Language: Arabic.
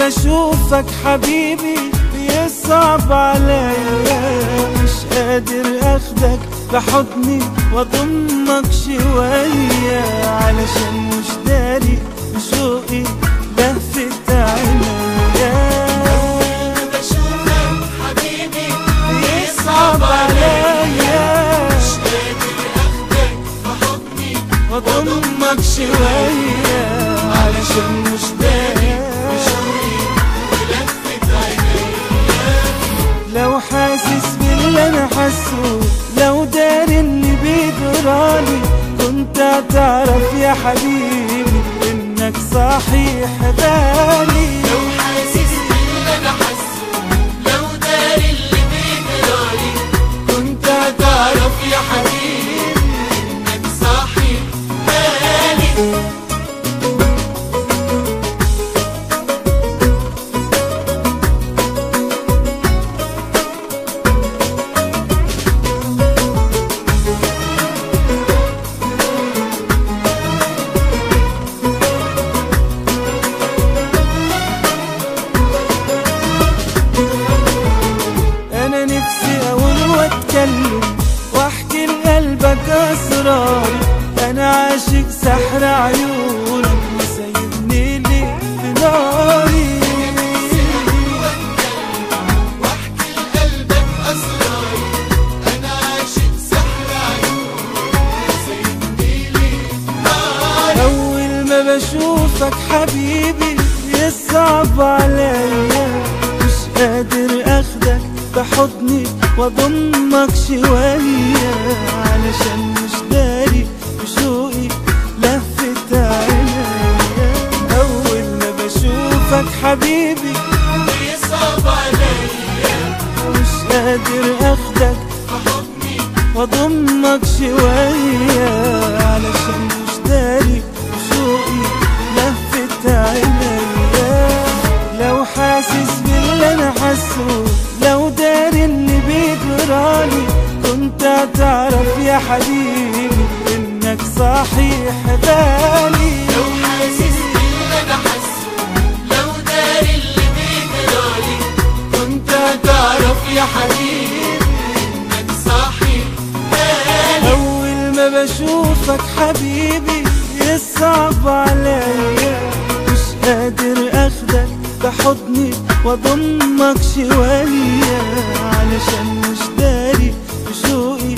بشوفك حبيبي بيصعب عليا، مش قادر اخدك بحضني واضمك شوية، علشان مش داري بشوقي لهفت عينيا. بشوفك حبيبي بيصعب عليا، مش قادر اخدك بحضني واضمك شوية، علشان مش داري بشوقي ولفت عينيا. لو حاسس باللي انا حاسه، لو داري اللي بيجرالي، كنت هتعرف يا حبيبي انك صحيح غالي. لو حاسس باللي انا حاسه، لو داري اللي بيجرالي، كنت هتعرف يا حبيبي انك صحيح غالي. انا نفسي اقول واتكلم واحكي لقلبك اسراري، انا عاشق سحر عيونك وسايبني ليه في ناري. واحكي لقلبك اسراري، انا عاشق سحر عيونك سايبني ليه ناري. اول ما بشوفك حبيبي يصعب عليا، مش قادر اخدك بحضني واضمك شوية، علشان مش داري بشوقي لفت عينيا. اول ما بشوفك حبيبي بيصعب عليا، مش قادر اخدك بحضني واضمك شوية، علشان مش داري بشوقي لفت عينيا. لو حاسس باللي انا حاسه، لو داري اللي بيجرالي، كنت هتعرف يا حبيبي انك صحيح غالي. لو حاسس باللي انا حاسه، لو داري اللي بيجرالي، كنت هتعرف يا حبيبي انك صحيح غالي. اول ما بشوفك حبيبي يصعب عليا، مش قادر اخدك بحضني واضمك شوية، علشان مش داري بشوقي